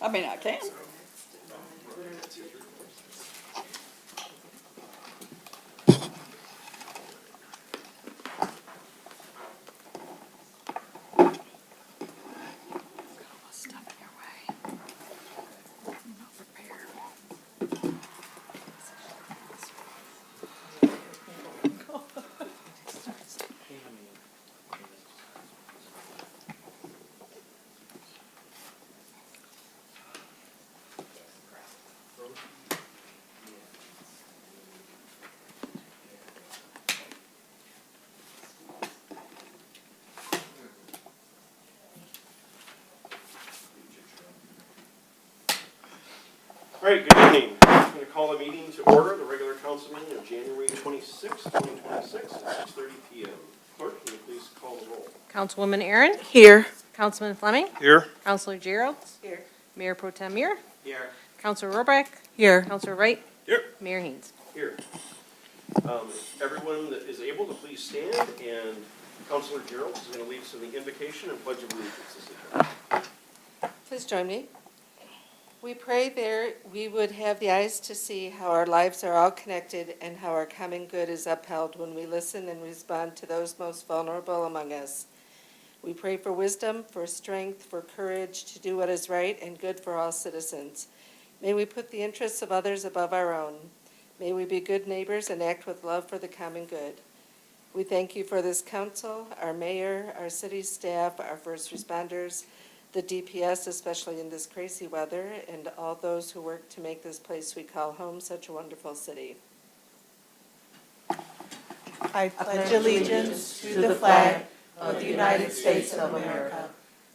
I mean, I can. All right, good evening. I'm going to call the meeting to order, the regular council meeting of January 26, 2026 at 6:30 p.m. Clerk, can you please call the roll? Councilwoman Aaron? Here. Councilman Fleming? Here. Councilor Giro? Here. Mayor Pro Tem Muir? Here. Councilor Rohrbach? Here. Councilor Wright? Here. Mayor Haynes? Here. Everyone that is able to please stand, and Councilor Gerald is going to lead us in the invocation and pledge of allegiance this evening. Please join me. We pray there we would have the eyes to see how our lives are all connected and how our common good is upheld when we listen and respond to those most vulnerable among us. We pray for wisdom, for strength, for courage to do what is right and good for all citizens. May we put the interests of others above our own. May we be good neighbors and act with love for the common good. We thank you for this council, our mayor, our city staff, our first responders, the DPS, especially in this crazy weather, and all those who work to make this place we call home such a wonderful city. I pledge allegiance to the flag of the United States of America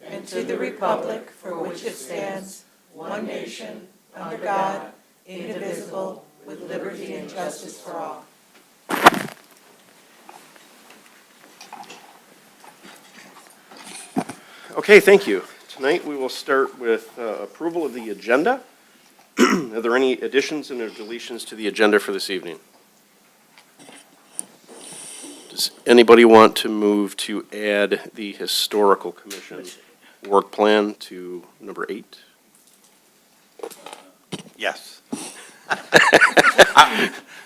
and to the republic for which it stands, one nation, under God, indivisible, with liberty and justice for all. Okay, thank you. Tonight we will start with approval of the agenda. Are there any additions and deletions to the agenda for this evening? Does anybody want to move to add the Historical Commission work plan to number 8? Yes.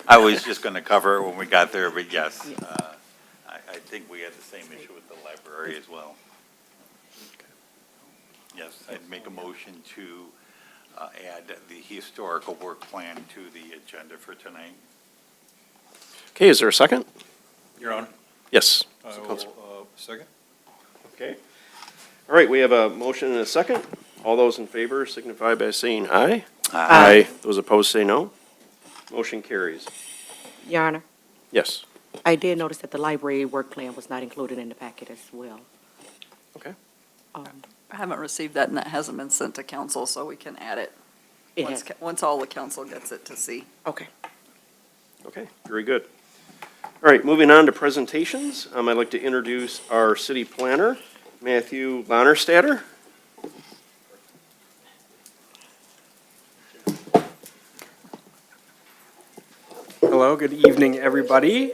I was just going to cover it when we got there, but yes. I think we had the same issue with the library as well. Yes, I'd make a motion to add the historical work plan to the agenda for tonight. Okay, is there a second? Your Honor, Yes. I Mr. Counselor. will, second. Okay. All right, we have a motion and a second. All those in favor signify by saying aye. Aye. Those opposed say no. Motion carries. Your Honor, Yes. I did notice that the library work plan was not included in the packet as well. Okay. I haven't received that, and that hasn't been sent to council, so we can add it It once, has- once all the council gets it to see. Okay. Okay, very good. All right, moving on to presentations. I'd like to introduce our city planner, Matthew Lonnerstatter. Hello, good evening, everybody.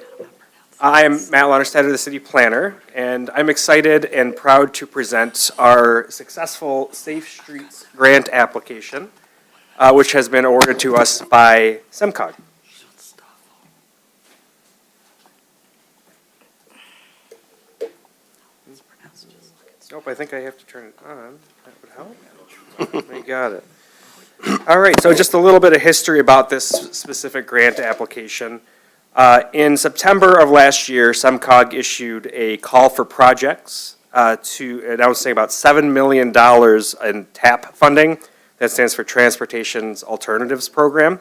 I'm Matt Lonnerstatter, the city planner, and I'm excited and proud to present our successful Safe Streets grant application, which has been awarded to us by SEMCOG. Nope, I think I have to turn it on. That would help. I got it. All right, so just a little bit of history about this specific grant application. In September of last year, SEMCOG issued a call for projects announcing about $7 million in TAP funding. That stands for Transportation's Alternatives Program.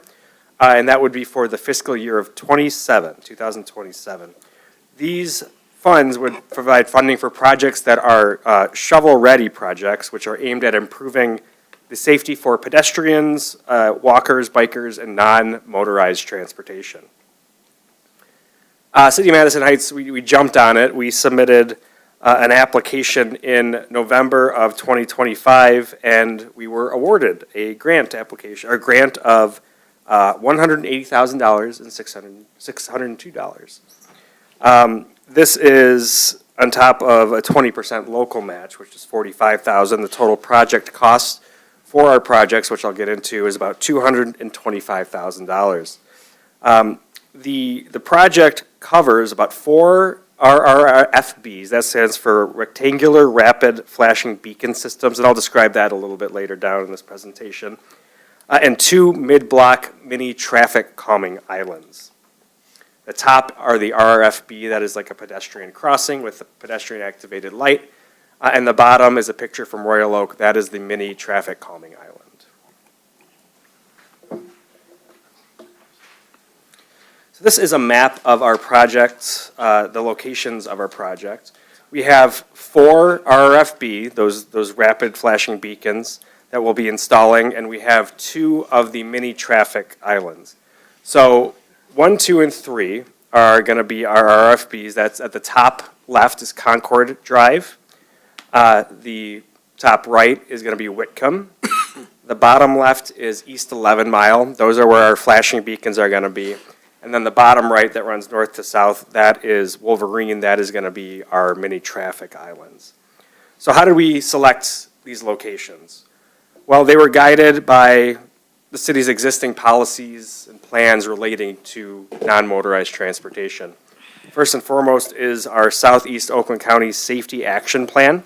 And that would be for the fiscal year of 2027. These funds would provide funding for projects that are shovel-ready projects, which are aimed at improving the safety for pedestrians, walkers, bikers, and non-motorized transportation. City of Madison Heights, we jumped on it. We submitted an application in November of 2025, and we were awarded a grant application, a grant of $180,000 and $602. This is on top of a 20% local match, which is $45,000. The total project cost for our projects, which I'll get into, is about $225,000. The project covers about 4 RRFBs, that stands for Rectangular Rapid Flashing Beacon Systems, and I'll describe that a little bit later down in this presentation, and 2 mid-block mini traffic calming islands. The top are the RRFB, that is like a pedestrian crossing with a pedestrian activated light, and the bottom is a picture from Royal Oak, that is the mini traffic calming island. This is a map of our project, the locations of our project. We have 4 RRFB, those rapid flashing beacons that we'll be installing, and we have 2 of the mini traffic islands. So 1, 2, and 3 are going to be our RRFBs. That's at the top left is Concord Drive. The top right is going to be Whitcomb. The bottom left is East 11 Mile. Those are where our flashing beacons are going to be. And then the bottom right that runs north to south, that is Wolverine. That is going to be our mini traffic islands. So how did we select these locations? Well, they were guided by the city's existing policies and plans relating to non-motorized transportation. First and foremost is our Southeast Oakland County Safety Action Plan.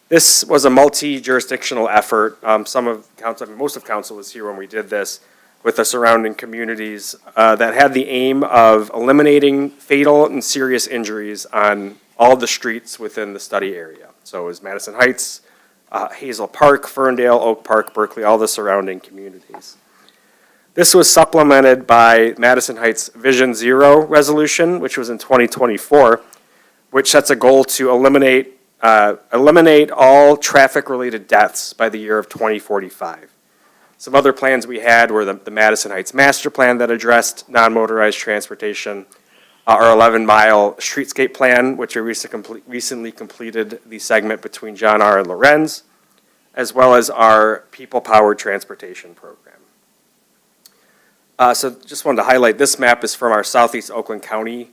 This was a multi-jurisdictional effort. Most of council was here when we did this, with the surrounding communities that had the aim of eliminating fatal and serious injuries on all the streets within the study area. So it was Madison Heights, Hazel Park, Ferndale, Oak Park, Berkeley, all the surrounding communities. This was supplemented by Madison Heights Vision Zero resolution, which was in 2024, which sets a goal to eliminate all traffic-related deaths by the year of 2045. Some other plans we had were the Madison Heights Master Plan that addressed non-motorized transportation, our 11-mile streetscape plan, which we recently completed the segment between John R. and Lorenz, as well as our people-powered transportation program. So just wanted to highlight, this map is from our Southeast Oakland County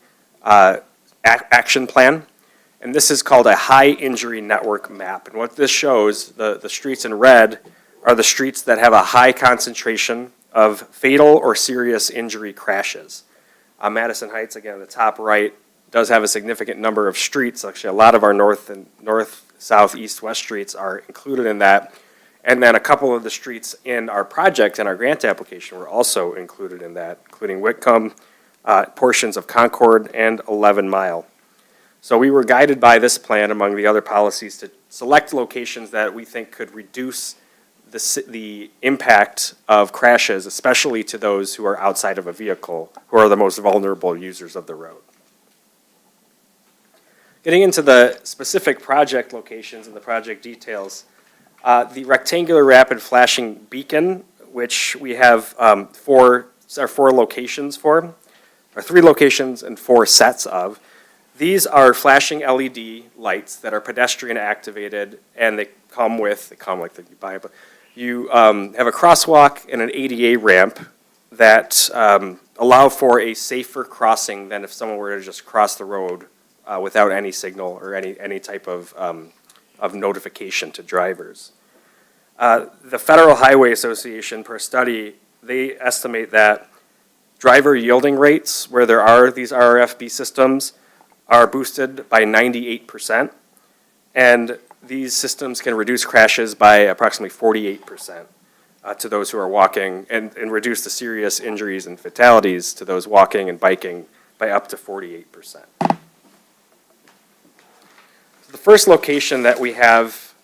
action plan, and this is called a high injury network map. And what this shows, the streets in red are the streets that have a high concentration of fatal or serious injury crashes. Madison Heights, again, the top right, does have a significant number of streets. Actually, a lot of our north, south, east, west streets are included in that. And then a couple of the streets in our project and our grant application were also included in that, including Whitcomb, portions of Concord, and 11 Mile. So we were guided by this plan, among the other policies, to select locations that we think could reduce the impact of crashes, especially to those who are outside of a vehicle, who are the most vulnerable users of the road. Getting into the specific project locations and the project details, the rectangular rapid flashing beacon, which we have 4 locations for, or 3 locations and 4 sets of. These are flashing LED lights that are pedestrian activated, and they come like you buy, but you have a crosswalk and an ADA ramp that allow for a safer crossing than if someone were to just cross the road without any signal or any type of notification to drivers. The Federal Highway Association, per study, they estimate that driver yielding rates where there are these RRFB systems are boosted by 98%, and these systems can reduce crashes by approximately 48% to those who are walking, and reduce the serious injuries and fatalities to those walking and biking by up to 48%. The first location that we have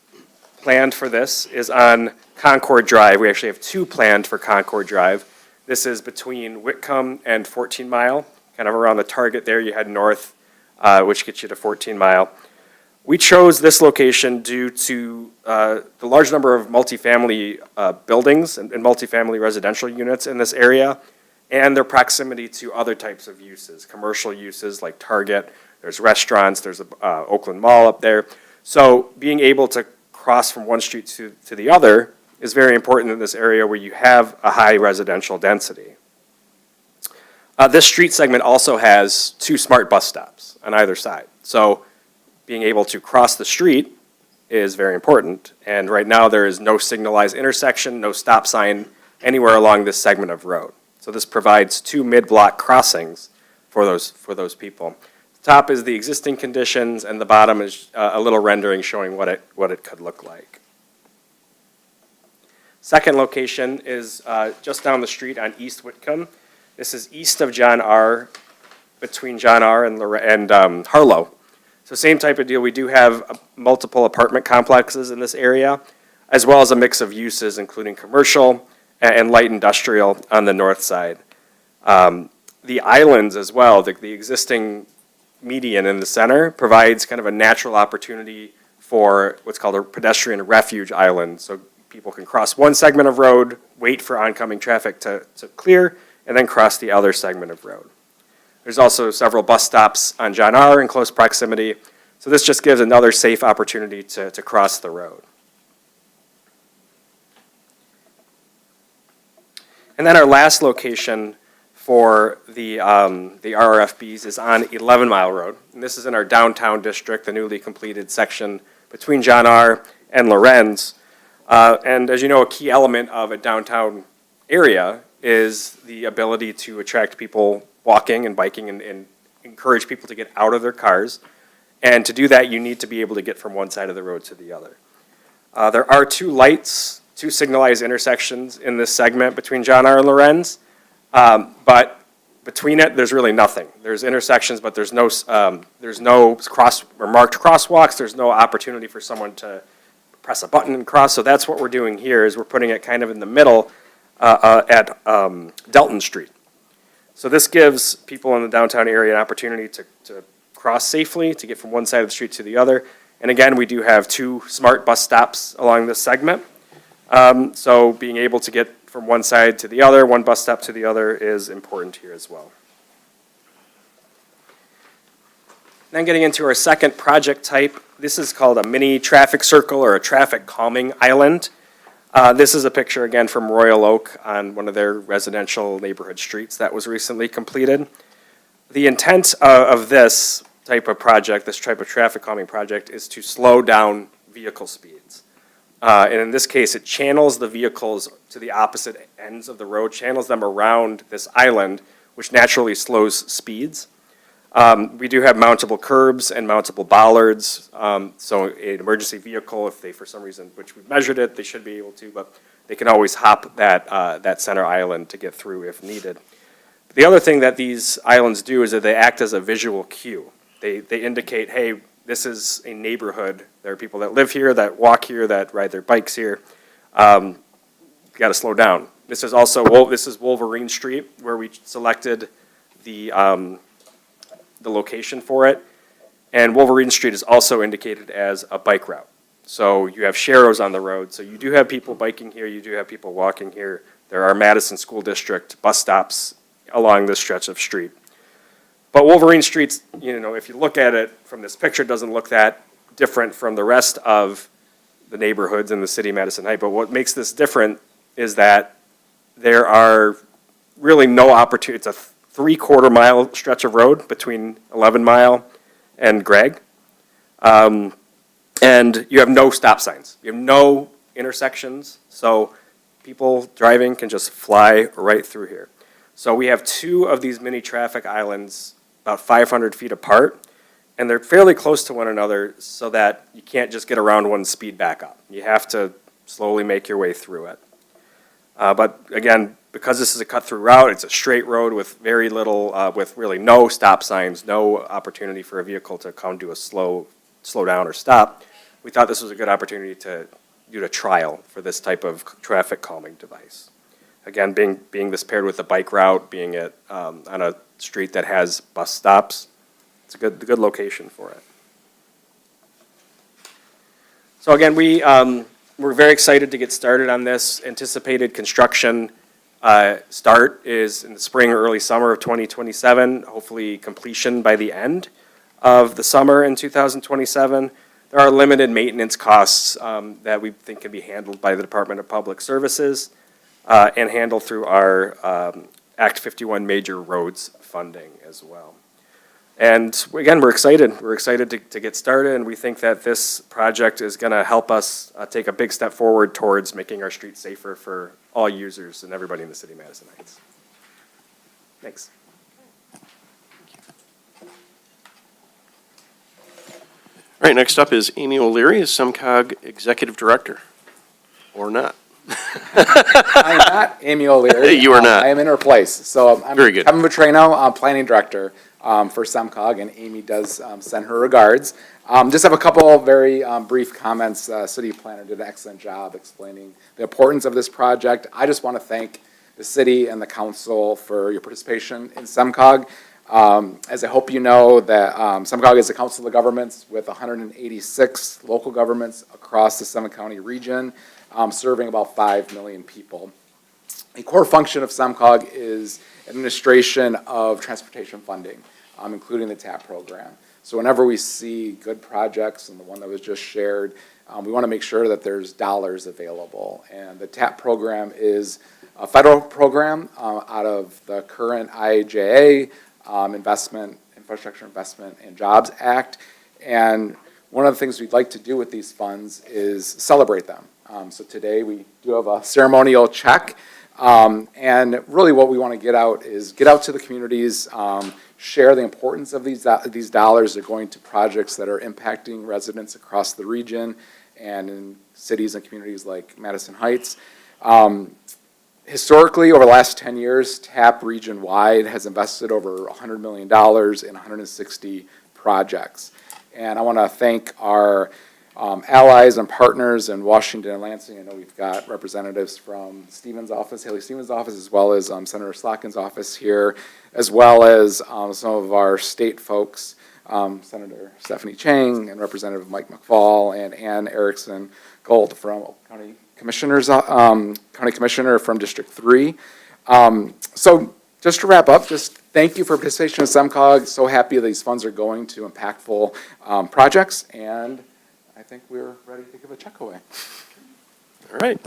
planned for this is on Concord Drive. We actually have 2 planned for Concord Drive. This is between Whitcomb and 14 Mile, kind of around the target there. You head north, which gets you to 14 Mile. We chose this location due to the large number of multifamily buildings and multifamily residential units in this area, and their proximity to other types of uses, commercial uses like Target. There's restaurants, there's a Oakland Mall up there. So being able to cross from one street to the other is very important in this area where you have a high residential density. This street segment also has 2 smart bus stops on either side. So being able to cross the street is very important. And right now, there is no signalized intersection, no stop sign anywhere along this segment of road. So this provides 2 mid-block crossings for those people. The top is the existing conditions, and the bottom is a little rendering showing what it could look like. Second location is just down the street on East Whitcomb. This is east of John R., between John R. and Harlow. So same type of deal. We do have multiple apartment complexes in this area, as well as a mix of uses, including commercial and light industrial on the north side. The islands as well, the existing median in the center provides kind of a natural opportunity for what's called a pedestrian refuge island. So people can cross one segment of road, wait for oncoming traffic to clear, and then cross the other segment of road. There's also several bus stops on John R. in close proximity, so this just gives another safe opportunity to cross the road. And then our last location for the RRFBs is on 11 Mile Road. And this is in our downtown district, the newly completed section between John R. and Lorenz. And as you know, a key element of a downtown area is the ability to attract people walking and biking and encourage people to get out of their cars. And to do that, you need to be able to get from one side of the road to the other. There are 2 lights, 2 signalized intersections in this segment between John R. and Lorenz. But between it, there's really nothing. There's intersections, but there's no cross or marked crosswalks. There's no opportunity for someone to press a button and cross. So that's what we're doing here, is we're putting it kind of in the middle at Delton Street. So this gives people in the downtown area an opportunity to cross safely, to get from one side of the street to the other. And again, we do have 2 smart bus stops along this segment. So being able to get from one side to the other, one bus stop to the other, is important here as well. Then getting into our second project type, this is called a mini traffic circle or a traffic calming island. This is a picture again from Royal Oak on one of their residential neighborhood streets that was recently completed. The intent of this type of project, this type of traffic calming project, is to slow down vehicle speeds. And in this case, it channels the vehicles to the opposite ends of the road, channels them around this island, which naturally slows speeds. We do have mountable curbs and mountable bollards. So an emergency vehicle, if they, for some reason, which we've measured it, they should be able to, but they can always hop that center island to get through if needed. The other thing that these islands do is that they act as a visual cue. They indicate, hey, this is a neighborhood. There are people that live here, that walk here, that ride their bikes here. You got to slow down. This is Wolverine Street, where we selected the location for it. And Wolverine Street is also indicated as a bike route. So you have sharrows on the road. So you do have people biking here. You do have people walking here. There are Madison School District bus stops along this stretch of street. But Wolverine Street's, if you look at it from this picture, it doesn't look that different from the rest of the neighborhoods in the city of Madison Heights. But what makes this different is that there are really no opportunity. It's a 3/4 mile stretch of road between 11 Mile and Gregg. And you have no stop signs. You have no intersections. So people driving can just fly right through here. So we have 2 of these mini traffic islands about 500 feet apart, and they're fairly close to one another so that you can't just get around one speed back up. You have to slowly make your way through it. But again, because this is a cut-through route, it's a straight road with very little, with really no stop signs, no opportunity for a vehicle to come to a slow down or stop. We thought this was a good opportunity to do a trial for this type of traffic calming device. Again, being this paired with a bike route, being it on a street that has bus stops, it's a good location for it. So again, we're very excited to get started on this. Anticipated construction start is in the spring or early summer of 2027, hopefully completion by the end of the summer in 2027. There are limited maintenance costs that we think can be handled by the Department of Public Services and handled through our Act 51 major roads funding as well. And again, we're excited. We're excited to get started, and we think that this project is going to help us take a big step forward towards making our streets safer for all users and everybody in the city of Madison Heights. Thanks. All right, next up is Amy O'Leary, SEMCOG Executive Director, or not. I'm not Amy O'Leary. You are not. I am in her place. So I'm Very good. Kevin Vitrano, I'm Planning Director for SEMCOG, and Amy does send her regards. Just have a couple of very brief comments. City planner did an excellent job explaining the importance of this project. I just want to thank the city and the council for your participation in SEMCOG. As I hope you know, that SEMCOG is a council of governments with 186 local governments across the Summit County region, serving about 5 million people. A core function of SEMCOG is administration of transportation funding, including the TAP program. So whenever we see good projects, and the one that was just shared, we want to make sure that there's dollars available. And the TAP program is a federal program out of the current IIJA, Infrastructure Investment and Jobs Act. And one of the things we'd like to do with these funds is celebrate them. So today we do have a ceremonial check. And really what we want to get out to the communities, share the importance of these dollars. They're going to projects that are impacting residents across the region and in cities and communities like Madison Heights. Historically, over the last 10 years, TAP region-wide has invested over $100 million in 160 projects. And I want to thank our allies and partners in Washington and Lansing. I know we've got representatives from Stevens' office, Haley Stevens' office, as well as Senator Slotkin's office here, as well as some of our state folks, Senator Stephanie Chang and Representative Mike McFall and Ann Erickson Gold from Oakland County Commissioner from District 3. So just to wrap up, just thank you for participation in SEMCOG. So happy these funds are going to impactful projects, and I think we're ready to give a check away. All right.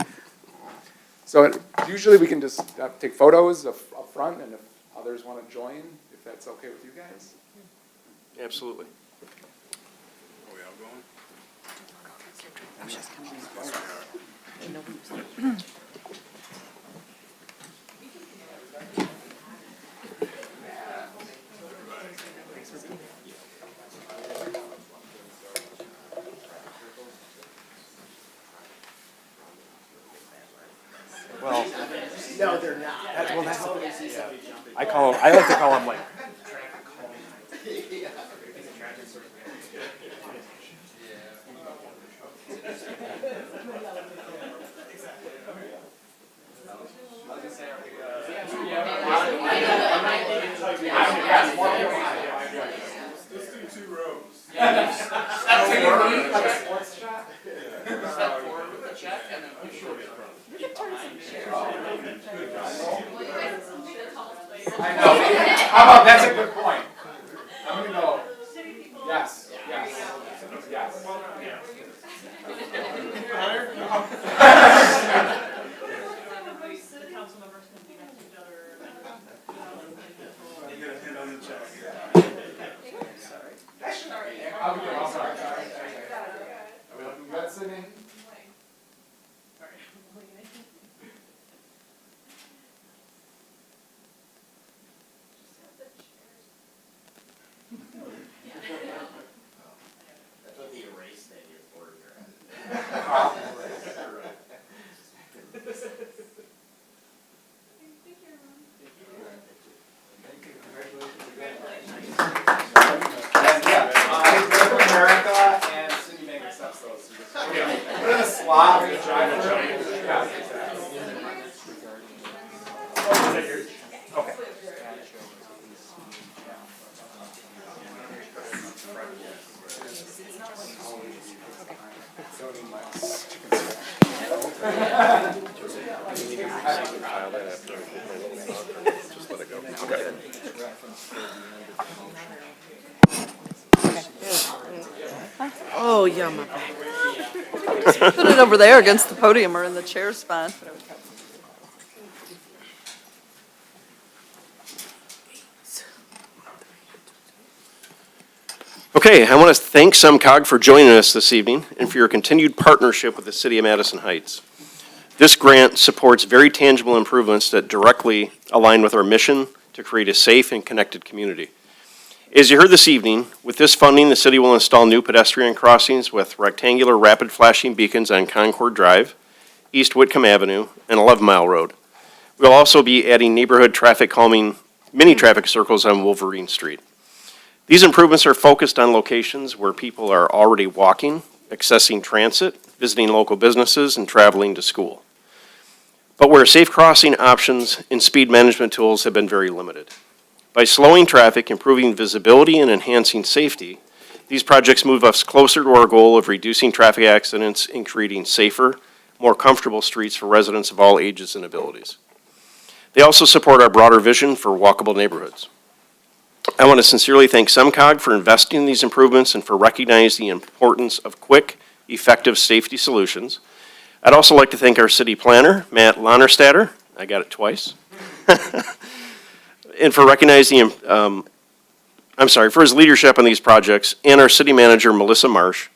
So usually we can just take photos up front, and if others want to join, if that's okay with you guys. Absolutely. Well, no, they're not. I like to call them like. I know. How about, that's a good point. I'm gonna go. Yes, yes, yes. I'll be good, I'm sorry. Are we looking good, Sydney? That's what the erase thing is for your head. America and Sydney Bank accepts those. Put in a slot. Okay. Oh, yeah, my back. Put it over there against the podium or in the chair spine. Okay, I want to thank SEMCOG for joining us this evening and for your continued partnership with the City of Madison Heights. This grant supports very tangible improvements that directly align with our mission to create a safe and connected community. As you heard this evening, with this funding, the city will install new pedestrian crossings with rectangular rapid flashing beacons on Concord Drive, East Whitcomb Avenue, and 11 Mile Road. We'll also be adding neighborhood traffic calming mini traffic circles on Wolverine Street. These improvements are focused on locations where people are already walking, accessing transit, visiting local businesses, and traveling to school. But where safe crossing options and speed management tools have been very limited. By slowing traffic, improving visibility, and enhancing safety, these projects move us closer to our goal of reducing traffic accidents and creating safer, more comfortable streets for residents of all ages and abilities. They also support our broader vision for walkable neighborhoods. I want to sincerely thank SEMCOG for investing in these improvements and for recognizing the importance of quick, effective safety solutions. I'd also like to thank our city planner, Matt Lonerstatter, I got it twice, and for recognizing, for his leadership on these projects, and our city manager, Melissa Marsh,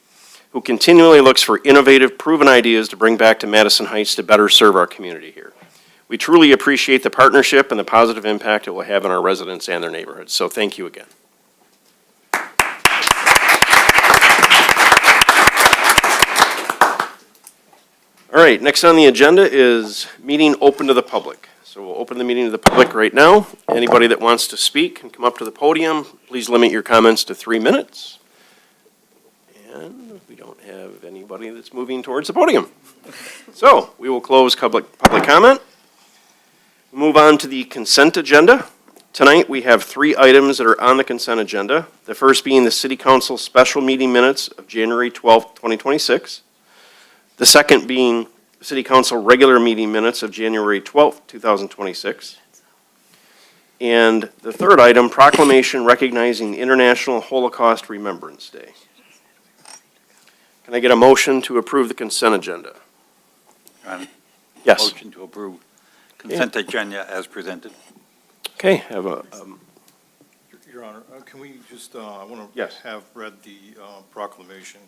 who continually looks for innovative, proven ideas to bring back to Madison Heights to better serve our community here. We truly appreciate the partnership and the positive impact it will have on our residents and their neighborhoods, so thank you again. All right, next on the agenda is meeting open to the public. So we'll open the meeting to the public right now. Anybody that wants to speak can come up to the podium. Please limit your comments to 3 minutes. And we don't have anybody that's moving towards the podium. So we will close public comment. Move on to the consent agenda. Tonight we have 3 items that are on the consent agenda. The first being the City Council special meeting minutes of January 12th, 2026. The second being the City Council regular meeting minutes of January 12th, 2026. And the third item, proclamation recognizing International Holocaust Remembrance Day. Can I get a motion to approve the consent agenda? Yes. Motion to approve consent agenda as presented. Okay, have a, Your Honor, can we just, I want to Yes. have read the proclamation.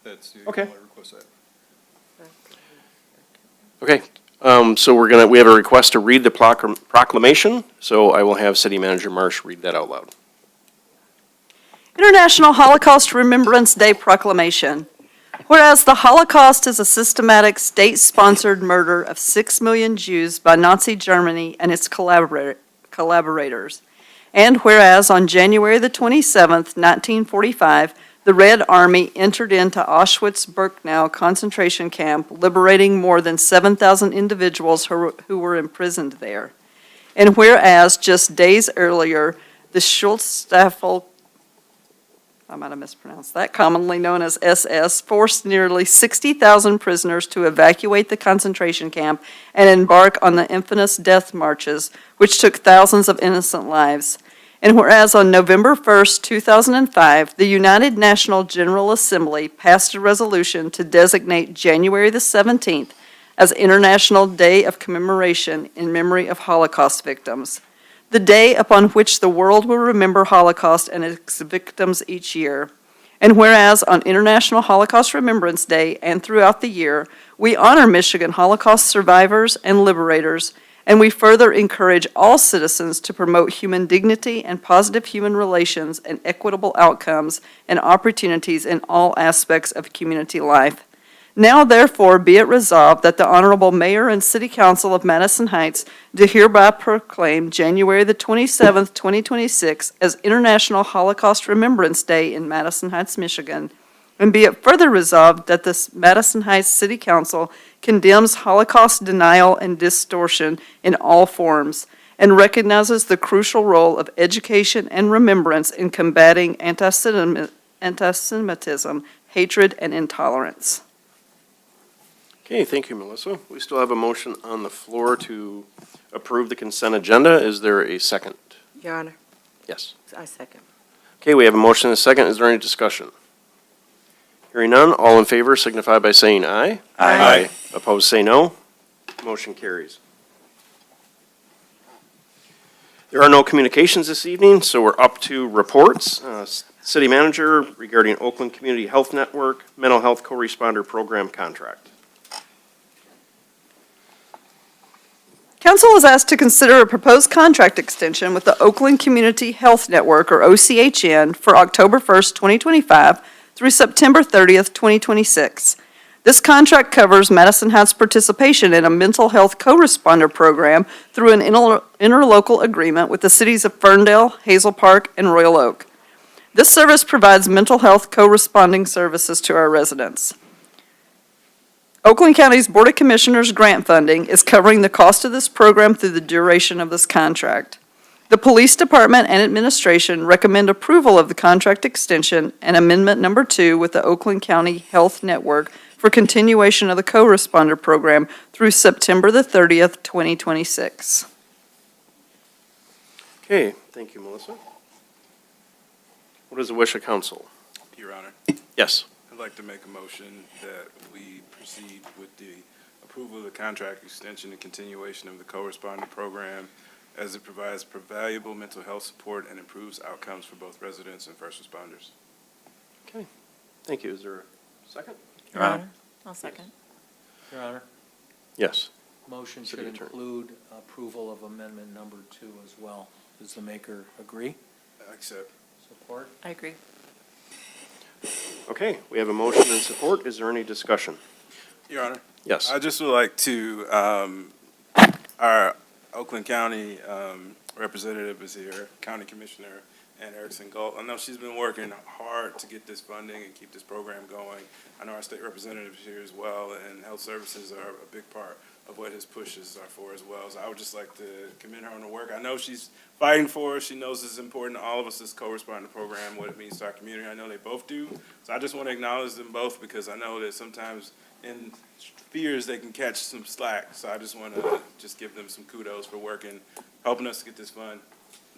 That's the Okay. only request I have. okay. So we have a request to read the proclamation, so I will have City Manager Marsh read that out loud. International Holocaust Remembrance Day Proclamation. Whereas the Holocaust is a systematic state-sponsored murder of 6 million Jews by Nazi Germany and its collaborators. And whereas on January the 27th, 1945, the Red Army entered into Auschwitz-Birkenau concentration camp, liberating more than 7,000 individuals who were imprisoned there. And whereas just days earlier, the Schutzstaffel, I might have mispronounced that, commonly known as SS, forced nearly 60,000 prisoners to evacuate the concentration camp and embark on the infamous death marches, which took thousands of innocent lives. And whereas on November 1st, 2005, the United National General Assembly passed a resolution to designate January the 17th as International Day of Commemoration in memory of Holocaust victims, the day upon which the world will remember Holocaust and its victims each year. And whereas on International Holocaust Remembrance Day and throughout the year, we honor Michigan Holocaust survivors and liberators, and we further encourage all citizens to promote human dignity and positive human relations and equitable outcomes and opportunities in all aspects of community life. Now therefore be it resolved that the Honorable Mayor and City Council of Madison Heights do hereby proclaim January the 27th, 2026 as International Holocaust Remembrance Day in Madison Heights, Michigan. And be it further resolved that the Madison Heights City Council condemns Holocaust denial and distortion in all forms and recognizes the crucial role of education and remembrance in combating anti-Semitism, hatred, and intolerance. Okay, thank you, Melissa. We still have a motion on the floor to approve the consent agenda. Is there a second? Your Honor, Yes. I second. Okay, we have a motion and a second. Is there any discussion? Hearing none, all in favor signify by saying aye. Aye. Opposed, say no. Motion carries. There are no communications this evening, so we're up to reports. City Manager regarding Oakland Community Health Network Mental Health Co-Responder Program Contract. Council is asked to consider a proposed contract extension with the Oakland Community Health Network, or OCHN, for October 1st, 2025 through September 30th, 2026. This contract covers Madison Heights' participation in a mental health co-responder program through an interlocal agreement with the cities of Ferndale, Hazel Park, and Royal Oak. This service provides mental health co-responding services to our residents. Oakland County's Board of Commissioners grant funding is covering the cost of this program through the duration of this contract. The Police Department and Administration recommend approval of the contract extension and Amendment Number 2 with the Oakland County Health Network for continuation of the co-responder program through September the 30th, 2026. Okay, thank you, Melissa. What is the wish of council? Your Honor, Yes. I'd like to make a motion that we proceed with the approval of the contract extension and continuation of the co-responder program as it provides valuable mental health support and improves outcomes for both residents and first responders. Thank you. Is there a second? Your Honor. I'll second. Your Honor, Yes. motion City should Attorney. include approval of amendment number 2 as well. Does the maker agree? Accept. Support? I agree. Okay, we have a motion and support. Is there any discussion? Your Honor, Yes. I just would like to, our Oakland County representative is here, County Commissioner Ann Erickson Galt. I know she's been working hard to get this funding and keep this program going. I know our state representative is here as well, and health services are a big part of what his pushes are for as well. So I would just like to commend her on the work. I know she's fighting for us. She knows it's important to all of us, this co-responder program, what it means to our community. I know they both do. So I just want to acknowledge them both because I know that sometimes in fears they can catch some slack. So I just want to just give them some kudos for working, helping us to get this fund.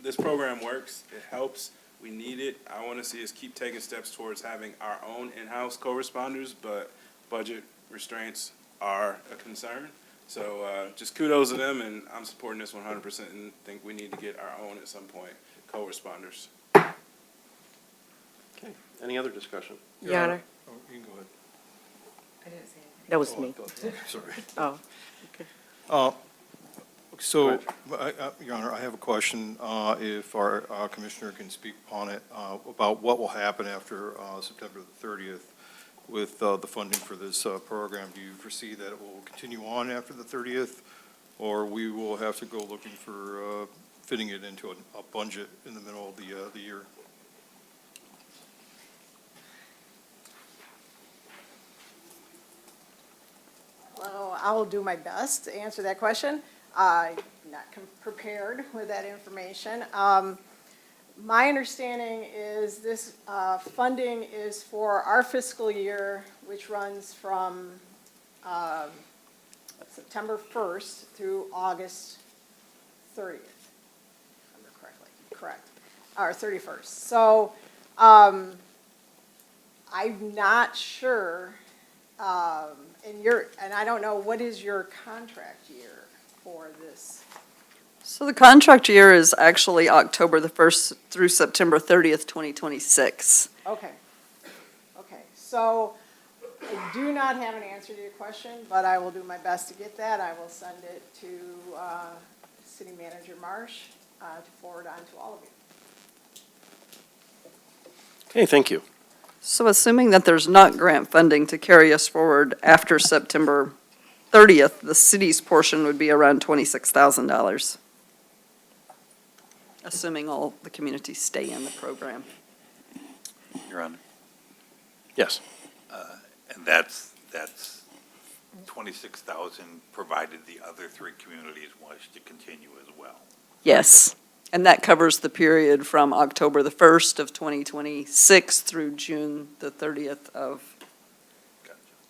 This program works. It helps. We need it. I want to see us keep taking steps towards having our own in-house co-responders, but budget restraints are a concern. So just kudos to them, and I'm supporting this 100% and think we need to get our own at some point, co-responders. Okay, any other discussion? Your Honor, Oh, you can go ahead. I didn't say anything. that was me. Sorry. Oh, So, Your Honor, I have a question, if our Commissioner can speak upon it, about what will happen after September the 30th with the funding for this program. Do you foresee that it will continue on after the 30th, or we will have to go looking for fitting it into a budget in the middle of the year? Well, I will do my best to answer that question. I'm not prepared with that information. My understanding is this funding is for our fiscal year, which runs from September 1st through August 30th, if I remember correctly. Correct. Or 31st. So I'm not sure. And I don't know, what is your contract year for this? So the contract year is actually October the 1st through September 30th, 2026. Okay. Okay, so I do not have an answer to your question, but I will do my best to get that. I will send it to City Manager Marsh to forward on to all of you. Okay, thank you. So assuming that there's not grant funding to carry us forward after September 30th, the city's portion would be around $26,000. Assuming all the communities stay in the program. Your Honor. Yes. And that's 26,000, provided the other three communities wish to continue as well. Yes. And that covers the period from October the 1st of 2026 through June the 30th of,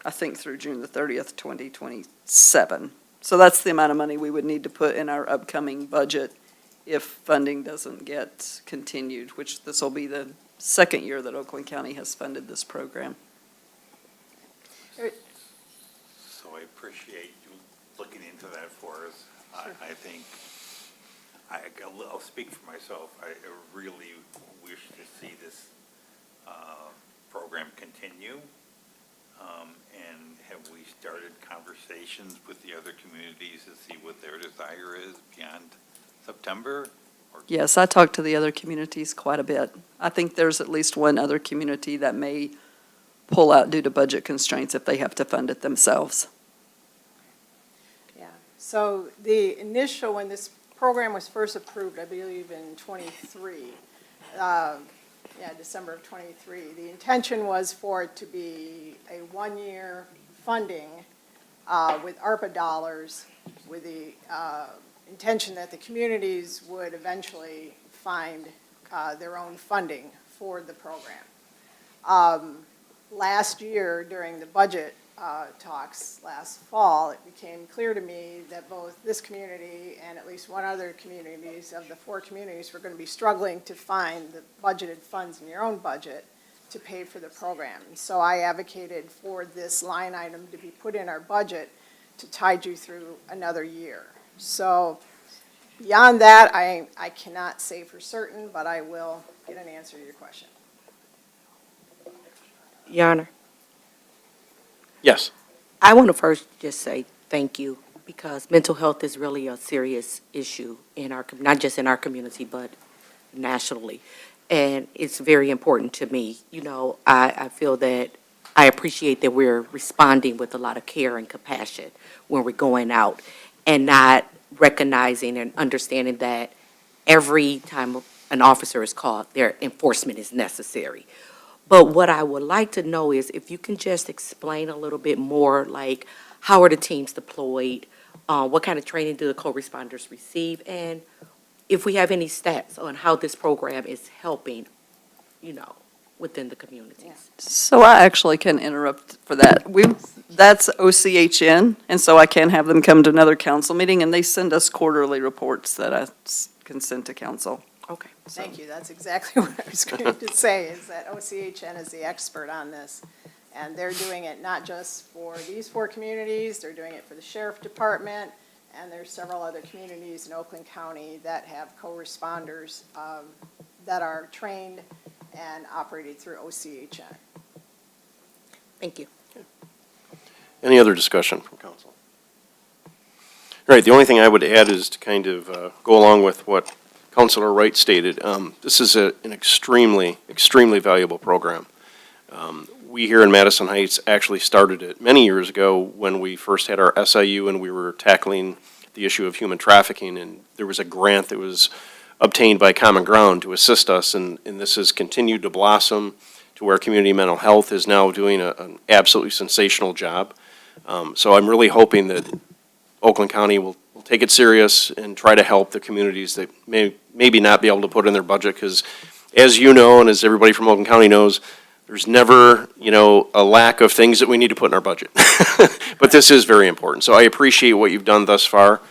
I think through June the 30th, 2027. So that's the amount of money we would need to put in our upcoming budget if funding doesn't get continued, which this will be the second year that Oakland County has funded this program. So I appreciate you looking into that for us. I think, I'll speak for myself. I really wish to see this program continue? And have we started conversations with the other communities to see what their desire is beyond September? Or- Yes, I talked to the other communities quite a bit. I think there's at least one other community that may pull out due to budget constraints if they have to fund it themselves. Yeah, so the initial, when this program was first approved, I believe in '23, December of '23, the intention was for it to be a one-year funding with ARPA dollars, with the intention that the communities would eventually find their own funding for the program. Last year, during the budget talks last fall, it became clear to me that both this community and at least one other communities of the 4 communities were going to be struggling to find the budgeted funds in your own budget to pay for the program. And so I advocated for this line item to be put in our budget to tide you through another year. So beyond that, I cannot say for certain, but I will get an answer to your question. Your Honor, Yes. I want to first just say thank you, because mental health is really a serious issue in our, not just in our community, but nationally. And it's very important to me. You know, I feel that I appreciate that we're responding with a lot of care and compassion when we're going out, and not recognizing and understanding that every time an officer is called, their enforcement is necessary. But what I would like to know is if you can just explain a little bit more, like, how are the teams deployed? What kind of training do the co-responders receive? And if we have any stats on how this program is helping, you know, within the communities. So I actually can interrupt for that. That's OCHN, and so I can have them come to another council meeting, and they send us quarterly reports that I can send to council. Okay. Thank you. That's exactly what I was going to say, is that OCHN is the expert on this. And they're doing it not just for these 4 communities, they're doing it for the sheriff department, and there's several other communities in Oakland County that have co-responders that are trained and operated through OCHN. Thank you. Any other discussion from council? All right, the only thing I would add is to kind of go along with what Councilor Wright stated. This is an extremely, extremely valuable program. We here in Madison Heights actually started it many years ago when we first had our SIU and we were tackling the issue of human trafficking, and there was a grant that was obtained by Common Ground to assist us, and this has continued to blossom to where community mental health is now doing an absolutely sensational job. So I'm really hoping that Oakland County will take it serious and try to help the communities that maybe not be able to put in their budget, because as you know, and as everybody from Oakland County knows, there's never, you know, a lack of things that we need to put in our budget. But this is very important. So I appreciate what you've done thus far.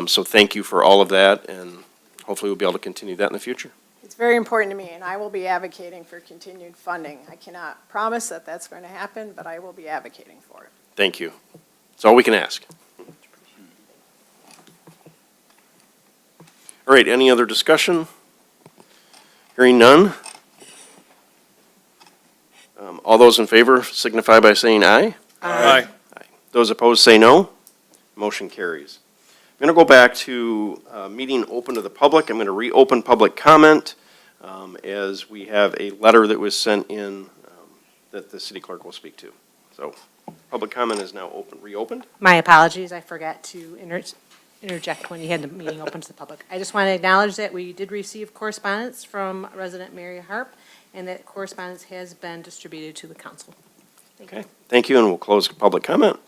So thank you for all of that, and hopefully we'll be able to continue that in the future. It's very important to me, and I will be advocating for continued funding. I cannot promise that that's going to happen, but I will be advocating for it. Thank you. That's all we can ask. All right, any other discussion? Hearing none. All those in favor signify by saying aye. Aye. Those opposed say no. Motion carries. I'm going to go back to meeting open to the public. I'm going to reopen public comment as we have a letter that was sent in that the city clerk will speak to. So public comment is now reopened. My apologies, I forgot to interject when you had the meeting open to the public. I just want to acknowledge that we did receive correspondence from resident Mary Harp, and that correspondence has been distributed to the council. Okay, thank you, and we'll close public comment.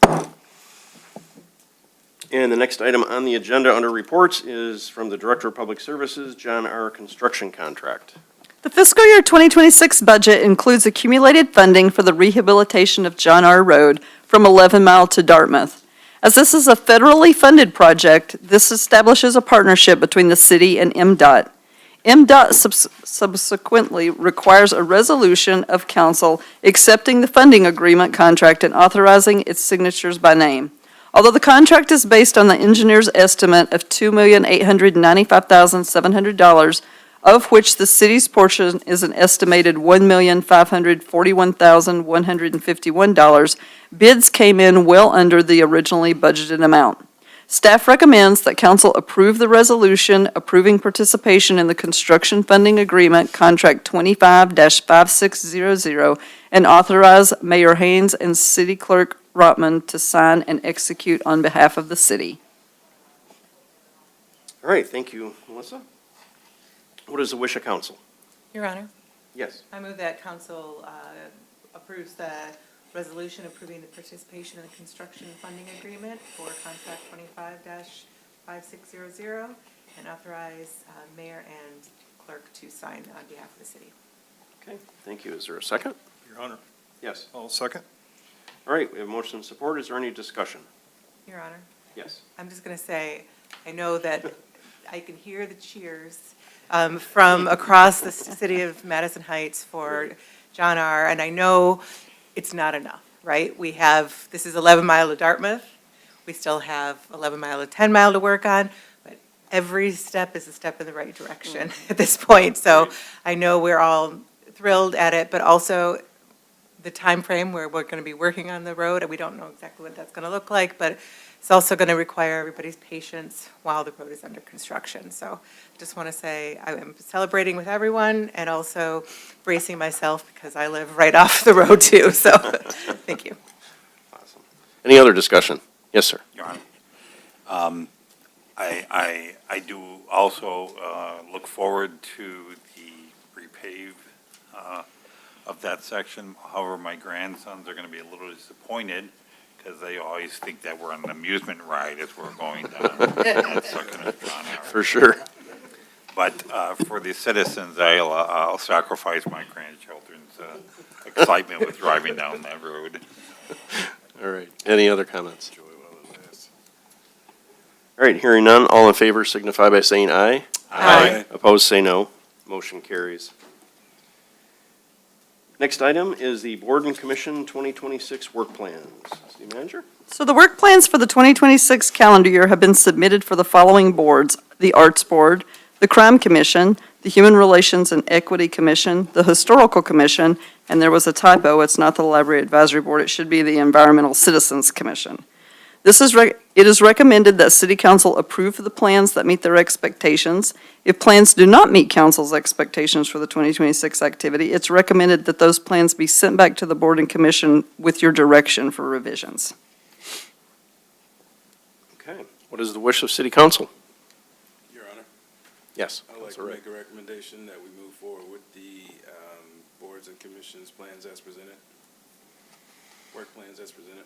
And the next item on the agenda under reports is from the Director of Public Services, John R. Construction Contract. The fiscal year 2026 budget includes accumulated funding for the rehabilitation of John R. Road from 11 Mile to Dartmouth. As this is a federally funded project, this establishes a partnership between the city and MDOT. MDOT subsequently requires a resolution of council accepting the funding agreement contract and authorizing its signatures by name. Although the contract is based on the engineer's estimate of $2,895,700, of which the city's portion is an estimated $1,541,151. Bids came in well under the originally budgeted amount. Staff recommends that council approve the resolution approving participation in the construction funding agreement, Contract 25-5600, and authorize Mayor Haynes and City Clerk Rotman to sign and execute on behalf of the city. All right, thank you, Melissa. What is the wish of council? Your Honor, Yes. I move that council approves the resolution approving the participation in the construction funding agreement for contract 25-5600 and authorize mayor and clerk to sign on behalf of the city. Okay, thank you. Is there a second? Your Honor, Yes. I'll second. All right, we have motion and support. Is there any discussion? Your Honor, Yes. I'm just going to say, I know that I can hear the cheers from across the city of Madison Heights for John R., and I know it's not enough, right? We have, this is 11 Mile to Dartmouth. We still have 11 Mile to 10 Mile to work on, but every step is a step in the right direction at this point. So I know we're all thrilled at it, but also the time frame where we're going to be working on the road, and we don't know exactly what that's going to look like, but it's also going to require everybody's patience while the road is under construction. So just want to say I am celebrating with everyone and also bracing myself because I live right off the road too. So thank you. Awesome. Any other discussion? Yes, sir. Your Honor. I do also look forward to the repave of that section. However, my grandsons are going to be a little disappointed because they always think that we're on an amusement ride as we're going down. That's sucking us down there. For sure. But for the citizens, I'll sacrifice my grandchildren's excitement with driving down that road. All right. Any other comments? All right, hearing none, all in favor signify by saying aye. Aye. Opposed, say no. Motion carries. Next item is the Board and Commission 2026 work plans. City Manager? So the work plans for the 2026 calendar year have been submitted for the following boards: the Arts Board, the Crime Commission, the Human Relations and Equity Commission, the Historical Commission, and there was a typo, it's not the Library Advisory Board, it should be the Environmental Citizens Commission. It is recommended that City Council approve the plans that meet their expectations. If plans do not meet council's expectations for the 2026 activity, it's recommended that those plans be sent back to the Board and Commission with your direction for revisions. Okay. What is the wish of City Council? Your Honor, Yes. I'd like to Councilor Ray. make a recommendation that we move forward with the boards and commissions plans as presented, work plans as presented.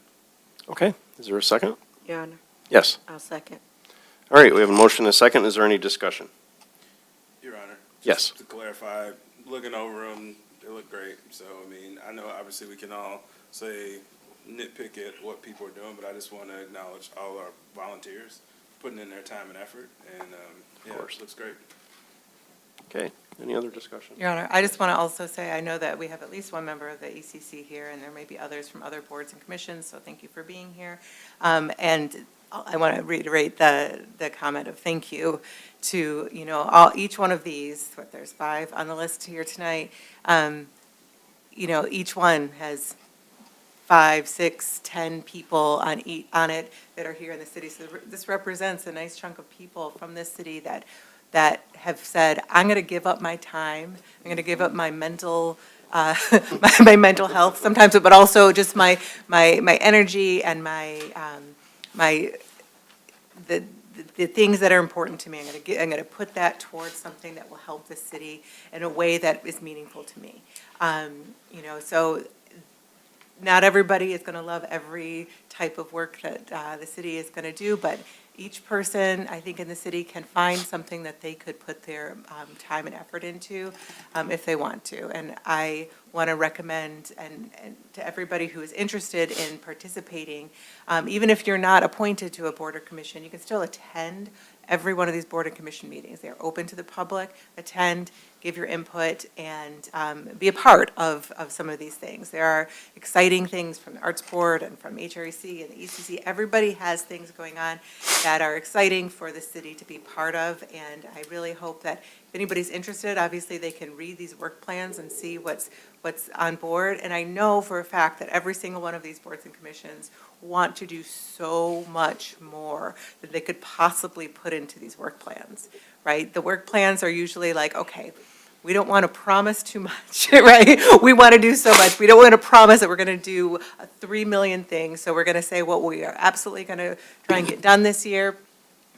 Okay. Is there a second? Your Honor, Yes. I'll second. All right, we have a motion and a second. Is there any discussion? Your Honor. Yes. Just to clarify, looking over them, they look great. So, I mean, I know obviously we can all say nitpick at what people are doing, but I just want to acknowledge all our volunteers putting in their time and effort. And, yeah, course. it looks great. Okay. Any other discussion? Your Honor, I just want to also say, I know that we have at least one member of the ECC here, and there may be others from other boards and commissions, so thank you for being here. And I want to reiterate the comment of thank you to, each one of these, there's 5 on the list here tonight. Each one has 5, 6, 10 people on it that are here in the city. So this represents a nice chunk of people from this city that have said, I'm going to give up my time, I'm going to give up my mental, my mental health sometimes, but also just my energy and the things that are important to me. I'm going to put that towards something that will help the city in a way that is meaningful to me. So not everybody is going to love every type of work that the city is going to do, but each person, I think, in the city can find something that they could put their time and effort into if they want to. And I want to recommend and to everybody who is interested in participating, even if you're not appointed to a board or commission, you can still attend every one of these board and commission meetings. They are open to the public. Attend, give your input, and be a part of some of these things. There are exciting things from the Arts Board and from HREC and the ECC. Everybody has things going on that are exciting for the city to be part of, and I really hope that if anybody's interested, obviously they can read these work plans and see what's on board. And I know for a fact that every single one of these boards and commissions want to do so much more that they could possibly put into these work plans, right? The work plans are usually like, okay, we don't want to promise too much, right? We want to do so much. We don't want to promise that we're going to do 3 million things. So we're going to say what we are absolutely going to try and get done this year.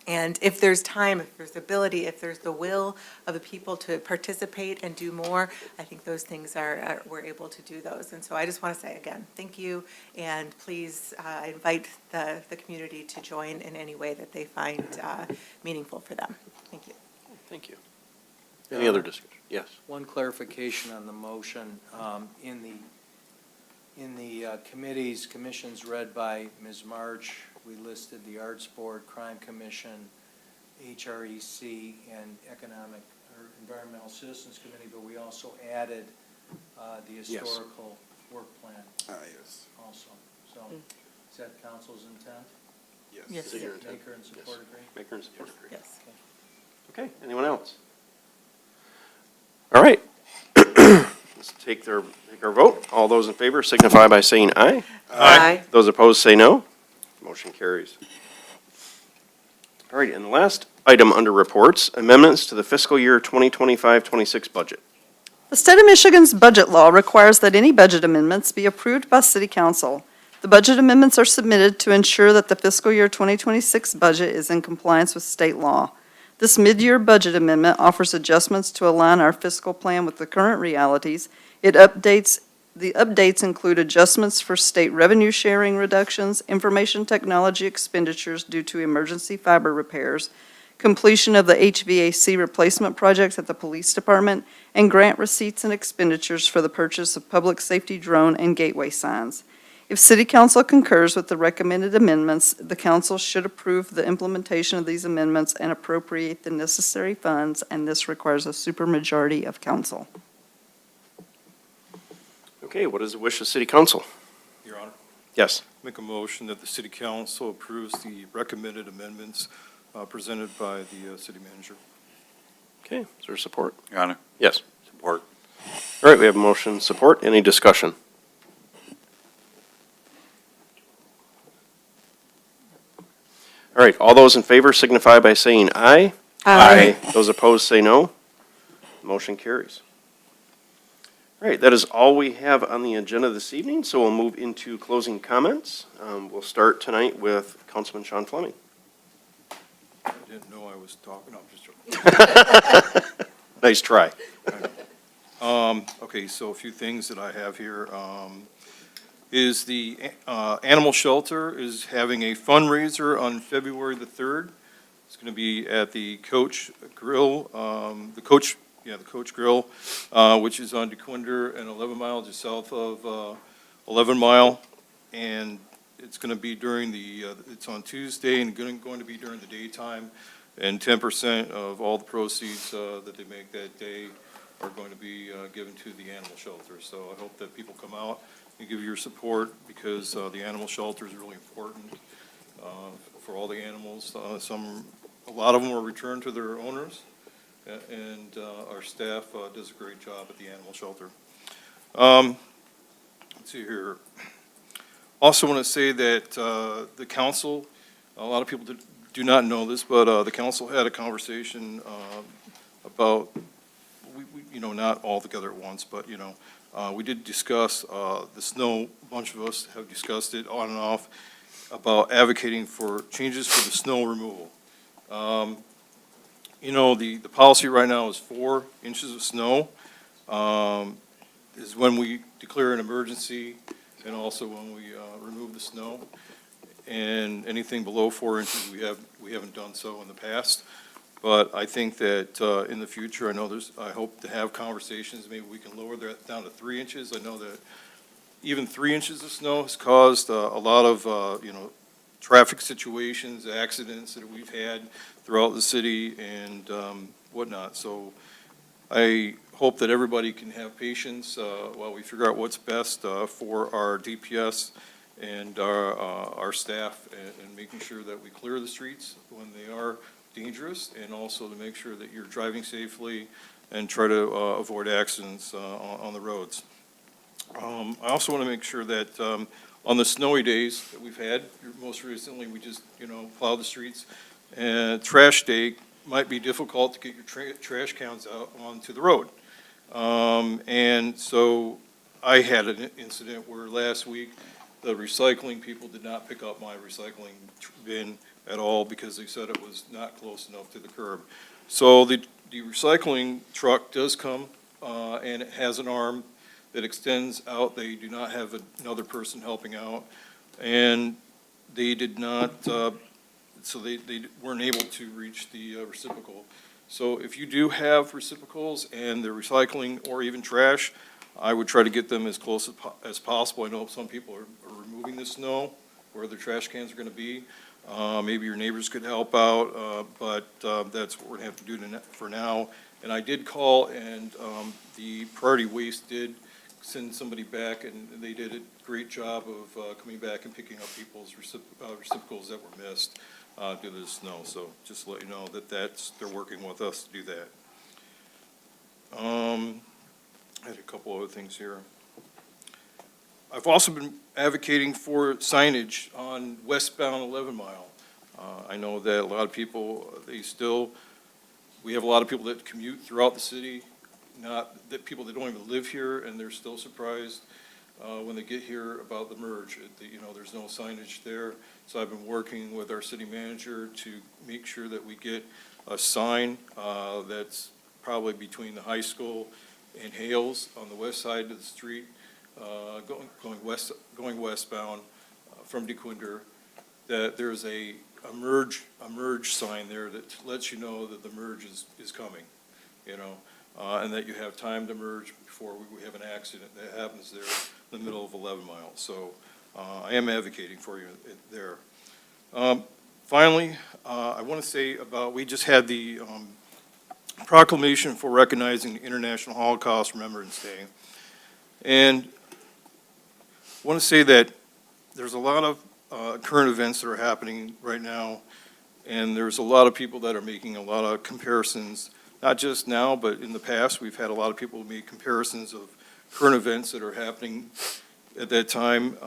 And if there's time, if there's ability, if there's the will of the people to participate and do more, I think those things we're able to do those. And so I just want to say again, thank you, and please invite the community to join in any way that they find meaningful for them. Thank you. Thank you. Any other discussion? Yes. One clarification on the motion. In the commissions read by Ms. March, we listed the Arts Board, Crime Commission, HREC, and Economic or Environmental Citizens Committee, but we also added the historical work plan Yes. also. So is that council's intent? Yes. Is it your intent? Maker and support agree? Maker and support agree. Yes. Okay, anyone else? All right. Let's take our vote. All those in favor signify by saying aye. Aye. Those opposed say no. Motion carries. All right, and the last item under reports, amendments to the fiscal year 2025-26 budget. The state of Michigan's budget law requires that any budget amendments be approved by City Council. The budget amendments are submitted to ensure that the fiscal year 2026 budget is in compliance with state law. This mid-year budget amendment offers adjustments to align our fiscal plan with the current realities. The updates include adjustments for state revenue sharing reductions, information technology expenditures due to emergency fiber repairs, completion of the HVAC replacement projects at the police department, and grant receipts and expenditures for the purchase of public safety drone and gateway signs. If City Council concurs with the recommended amendments, the council should approve the implementation of these amendments and appropriate the necessary funds, and this requires a supermajority of council. Okay, what is the wish of City Council? Your Honor, Yes. make a motion that the city council approves the recommended amendments presented by the city manager. Okay, is there support? Your Honor, Yes. support. All right, we have motion support. Any discussion? All right, all those in favor signify by saying aye. Those opposed say no. Motion carries. All right, that is all we have on the agenda this evening, so we'll move into closing comments. We'll start tonight with Councilman Sean Fleming. I didn't know I was talking, no, I'm just joking. Nice try. Okay, so a few things that I have here, is the animal shelter is having a fundraiser on February the 3rd. It's going to be at the Coach Grill, the Coach Grill, which is on DeQuinder and 11 Mile, just south of 11 Mile. And it's going to be during it's on Tuesday and going to be during the daytime. And 10% of all the proceeds that they make that day are going to be given to the animal shelter. So I hope that people come out and give your support, because the animal shelter is really important for all the animals. A lot of them are returned to their owners, and our staff does a great job at the animal shelter. Let's see here. Also want to say that the council, a lot of people do not know this, but the council had a conversation about, not all together at once, but, we did discuss the snow. A bunch of us have discussed it on and off about advocating for changes for the snow removal. The policy right now is 4 inches of snow is when we declare an emergency, and also when we remove the snow. And anything below 4 inches, we haven't done so in the past. But I think that in the future, I hope to have conversations, maybe we can lower that down to 3 inches. I know that even 3 inches of snow has caused a lot of, traffic situations, accidents that we've had throughout the city and whatnot. So I hope that everybody can have patience while we figure out what's best for our DPS and our staff and making sure that we clear the streets when they are dangerous, and also to make sure that you're driving safely and try to avoid accidents on the roads. I also want to make sure that on the snowy days that we've had, most recently, we just, plowed the streets, and trash day might be difficult to get your trash cans out onto the road. And so I had an incident where last week, the recycling people did not pick up my recycling bin at all because they said it was not close enough to the curb. So the recycling truck does come, and it has an arm that extends out. They do not have another person helping out. And they did not, so they weren't able to reach the reciprocal. So if you do have reciprocals and they're recycling or even trash, I would try to get them as close as possible. I know some people are removing the snow where their trash cans are going to be. Maybe your neighbors could help out, but that's what we're going to have to do for now. And I did call, and the Priority Waste did send somebody back, and they did a great job of coming back and picking up people's receptacles that were missed due to the snow. So just to let you know that they're working with us to do that. I had a couple other things here. I've also been advocating for signage on westbound 11 Mile. I know that a lot of people, we have a lot of people that commute throughout the city, not that people that don't even live here, and they're still surprised when they get here about the merge. There's no signage there. So I've been working with our city manager to make sure that we get a sign that's probably between the high school and Hales on the west side of the street, going westbound from DeQuinder, that there's a merge sign there that lets you know that the merge is coming, and that you have time to merge before we have an accident that happens there in the middle of 11 Mile. So I am advocating for you there. Finally, I want to say we just had the proclamation for recognizing the International Holocaust Remembrance Day. And I want to say that there's a lot of current events that are happening right now, and there's a lot of people that are making a lot of comparisons, not just now, but in the past. We've had a lot of people make comparisons of current events that are happening at that time,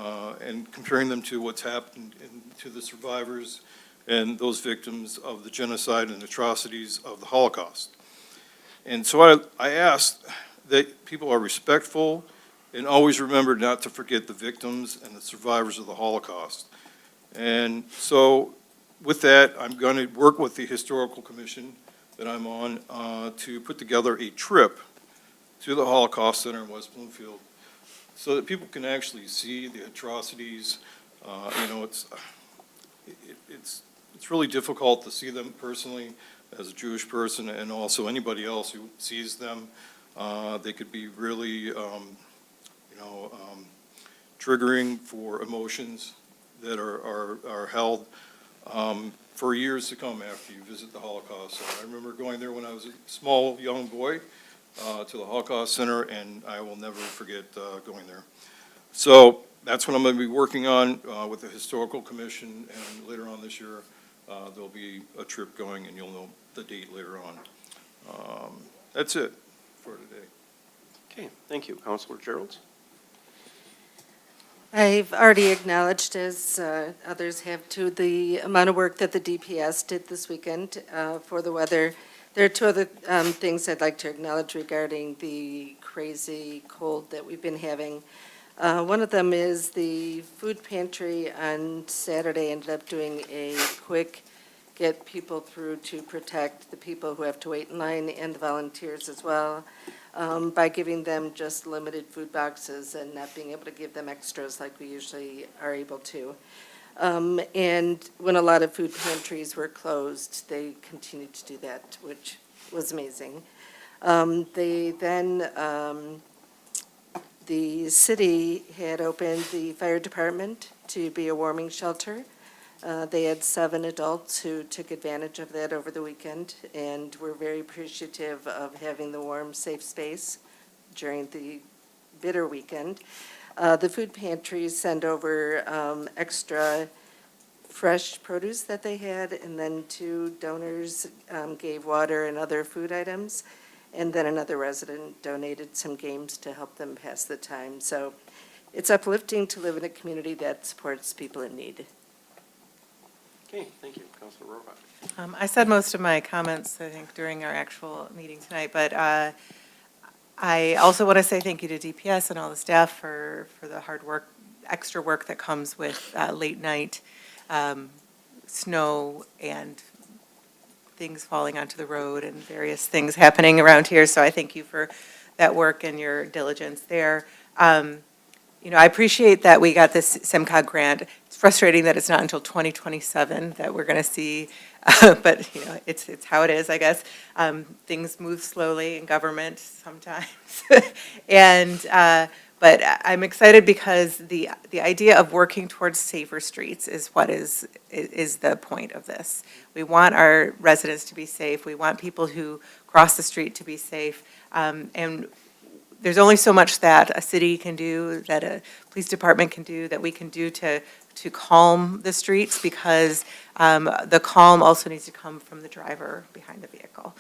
and comparing them to what's happened to the survivors and those victims of the genocide and atrocities of the Holocaust. And so I asked that people are respectful and always remember not to forget the victims and the survivors of the Holocaust. And so with that, I'm going to work with the Historical Commission that I'm on to put together a trip to the Holocaust Center in West Bloomfield so that people can actually see the atrocities. It's really difficult to see them personally as a Jewish person, and also anybody else who sees them. They could be really, triggering for emotions that are held for years to come after you visit the Holocaust Center. I remember going there when I was a small, young boy to the Holocaust Center, and I will never forget going there. So that's what I'm going to be working on with the Historical Commission, and later on this year, there'll be a trip going, and you'll know the date later on. That's it for today. Okay, thank you. Councilor Gerald? I've already acknowledged, as others have too, the amount of work that the DPS did this weekend for the weather. There are two other things I'd like to acknowledge regarding the crazy cold that we've been having. One of them is the food pantry on Saturday ended up doing a quick get people through to protect the people who have to wait in line and the volunteers as well, by giving them just limited food boxes and not being able to give them extras like we usually are able to. And when a lot of food pantries were closed, they continued to do that, which was amazing. The city had opened the fire department to be a warming shelter. They had 7 adults who took advantage of that over the weekend, and we're very appreciative of having the warm, safe space during the bitter weekend. The food pantries send over extra fresh produce that they had, and then 2 donors gave water and other food items, and then another resident donated some games to help them pass the time. So it's uplifting to live in a community that supports people in need. Okay, thank you. Councilor Rohrbach. I said most of my comments, I think, during our actual meeting tonight, but I also want to say thank you to DPS and all the staff for the hard work, extra work that comes with late night snow and things falling onto the road and various things happening around here. So I thank you for that work and your diligence there. You know, I appreciate that we got this SEMCOG grant. It's frustrating that it's not until 2027 that we're going to see, but, you know, it's how it is, I guess. Things move slowly in government sometimes. But I'm excited because the idea of working towards safer streets is what is the point of this. We want our residents to be safe. We want people who cross the street to be safe. And there's only so much that a city can do, that a police department can do, that we can do to calm the streets, because the calm also needs to come from the driver behind the vehicle.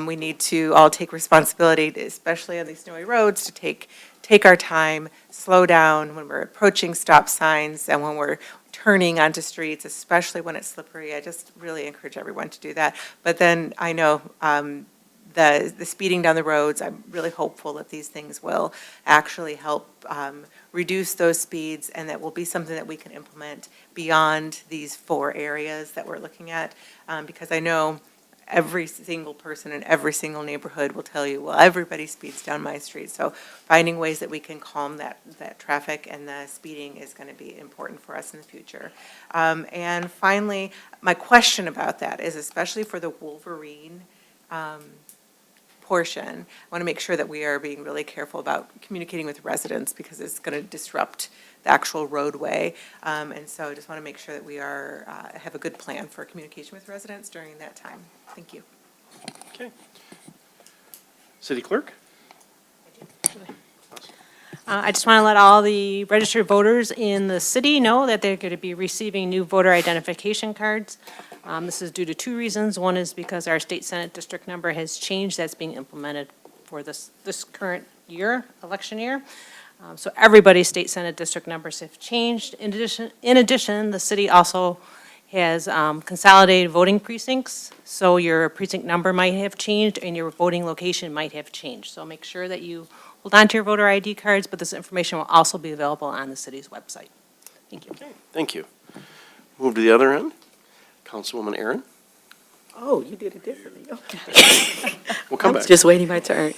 We need to all take responsibility, especially on these snowy roads, to take our time, slow down when we're approaching stop signs and when we're turning onto streets, especially when it's slippery. I just really encourage everyone to do that. But then I know the speeding down the roads, I'm really hopeful that these things will actually help reduce those speeds, and that will be something that we can implement beyond these 4 areas that we're looking at. Because I know every single person in every single neighborhood will tell you, well, everybody speeds down my street. So finding ways that we can calm that traffic and the speeding is going to be important for us in the future. And finally, my question about that is, especially for the Wolverine portion, I want to make sure that we are being really careful about communicating with residents, because it's going to disrupt the actual roadway. And so I just want to make sure that we have a good plan for communication with residents during that time. Thank you. Okay. City Clerk? I just want to let all the registered voters in the city know that they're going to be receiving new voter identification cards. This is due to 2 reasons. One is because our state senate district number has changed. That's being implemented for this current year, election year. So everybody's state senate district numbers have changed. In addition, the city also has consolidated voting precincts. So your precinct number might have changed and your voting location might have changed. So make sure that you hold on to your voter ID cards, but this information will also be available on the city's website. Thank you. Thank you. Move to the other end. Councilwoman Aaron? Oh, you did it differently, okay. We'll come I back. was just waiting my turn.